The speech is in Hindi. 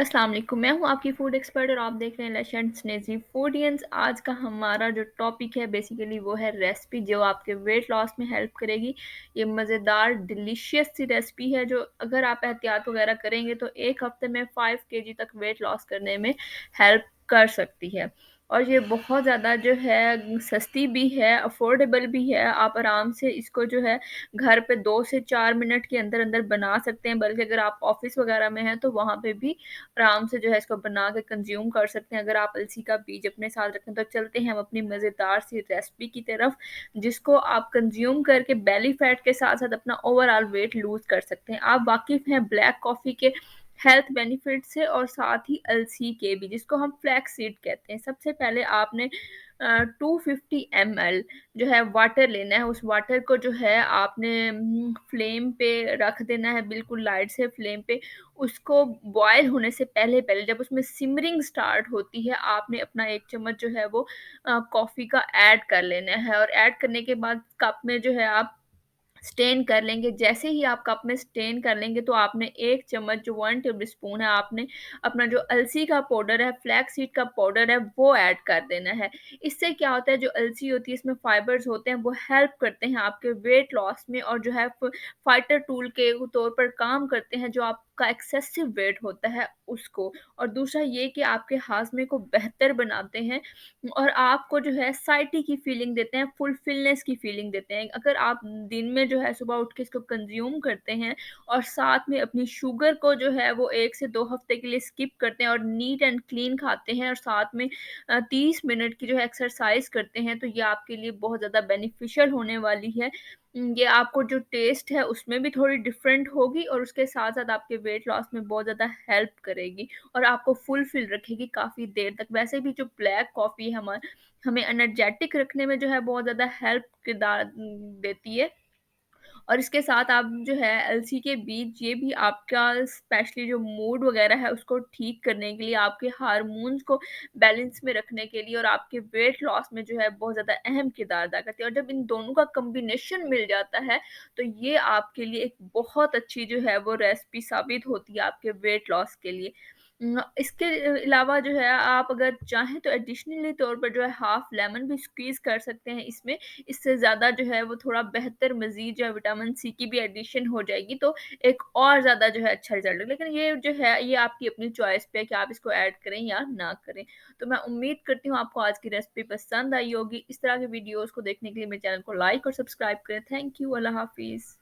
अस्सलाम वालेकुम, मैं हूँ आपकी फूड एक्सपर्ट और आप देख रहे हैं लेजेंड्स नेजी फूडियंस। आज का हमारा जो टॉपिक है बेसिकली वो है रेसिपी जो आपके वेट लॉस में हेल्प करेगी। ये मज़ेदार डिलीशियस सी रेसिपी है जो अगर आप एहतियात वगैरह करेंगे तो एक हफ्ते में 5 kg तक वेट लॉस करने में हेल्प कर सकती है। और ये बहुत ज़्यादा जो है सस्ती भी है, अफोर्डेबल भी है। आप आराम से इसको जो है घर पे 2 से 4 मिनट के अंदर अंदर बना सकते हैं, बल्कि अगर आप ऑफिस वगैरह में हैं तो वहाँ पे भी आराम से जो है इसको बना के कंज्यूम कर सकते हैं। अगर आप अलसी का बीज अपने साथ रखें तो चलते हैं हम अपनी मज़ेदार सी रेसिपी की तरफ, जिसको आप कंज्यूम करके बेली फैट के साथ साथ अपना ओवरऑल वेट लूज कर सकते हैं। आप वाकिफ हैं ब्लैक कॉफ़ी के हेल्थ बेनिफिट से और साथ ही अलसी के भी, जिसको हम फ्लैक्स सीड कहते हैं। सबसे पहले आपने 250 ml जो है वाटर लेना है। उस वाटर को जो है आपने फ्लेम पे रख देना है, बिल्कुल लाइट से फ्लेम पे। उसको बॉयल होने से पहले पहले जब उसमें सिमरिंग स्टार्ट होती है, आपने अपना 1 चम्मच जो है वो कॉफ़ी का ऐड कर लेना है और ऐड करने के बाद कप में जो है आप स्टेन कर लेंगे। जैसे ही आप कप में स्टेन कर लेंगे तो आपने 1 चम्मच जो 1 टेबल स्पून है, आपने अपना जो अलसी का पाउडर है, फ्लैक्स सीड का पाउडर है, वो ऐड कर देना है। इससे क्या होता है, जो अलसी होती है इसमें फाइबर्स होते हैं, वो हेल्प करते हैं आपके वेट लॉस में और जो है फाइटर टूल के तौर पर काम करते हैं जो आपका एक्सेसिव वेट होता है उसको। और दूसरा ये कि आपके हाज़मे को बेहतर बनाते हैं और आपको जो है साइटी की फीलिंग देते हैं, फुलफिलनेस की फीलिंग देते हैं। अगर आप दिन में जो है सुबह उठ के इसको कंज़्यूम करते हैं और साथ में अपनी शुगर को जो है वो 1 से 2 हफ़्ते के लिए स्किप करते हैं और नीट एंड क्लीन खाते हैं और साथ में 30 मिनट की जो है एक्सरसाइज़ करते हैं, तो ये आपके लिए बहुत ज़्यादा बेनिफिशियल होने वाली है। ये आपको जो टेस्ट है उसमें भी थोड़ी डिफ़रेंट होगी और उसके साथ-साथ आपके वेट लॉस में बहुत ज़्यादा हेल्प करेगी और आपको फुलफ़िल रखेगी काफ़ी देर तक। वैसे भी जो ब्लैक कॉफ़ी है हमें एनर्जेटिक रखने में जो है बहुत ज़्यादा हेल्प किरदार देती है। और इसके साथ आप जो है अलसी के बीज, ये भी आपका स्पेशली जो मूड वगैरह है उसको ठीक करने के लिए, आपके हार्मोन्स को बैलेंस में रखने के लिए और आपके वेट लॉस में जो है बहुत ज़्यादा अहम किरदार अदा करती है। और जब इन दोनों का कॉम्बिनेशन मिल जाता है तो ये आपके लिए एक बहुत अच्छी जो है वो रेसिपी साबित होती है आपके वेट लॉस के लिए। इसके अलावा जो है आप अगर चाहें तो एडिशनली तौर पर जो है हाफ लेमन भी स्क्वीज़ कर सकते हैं इसमें। इससे ज़्यादा जो है वो थोड़ा बेहतर मज़ीद जो है विटामिन सी की भी एडिशन हो जाएगी, तो एक और ज़्यादा जो है अच्छा रिज़ल्ट। लेकिन ये जो है ये आपकी अपनी चॉइस पे है कि आप इसको ऐड करें या ना करें। तो मैं उम्मीद करती हूँ आपको आज की रेसिपी पसंद आई होगी। इस तरह की वीडियोज़ को देखने के लिए मेरे चैनल को लाइक और सब्सक्राइब करें। थैंक यू, अल्लाह हाफ़िज़।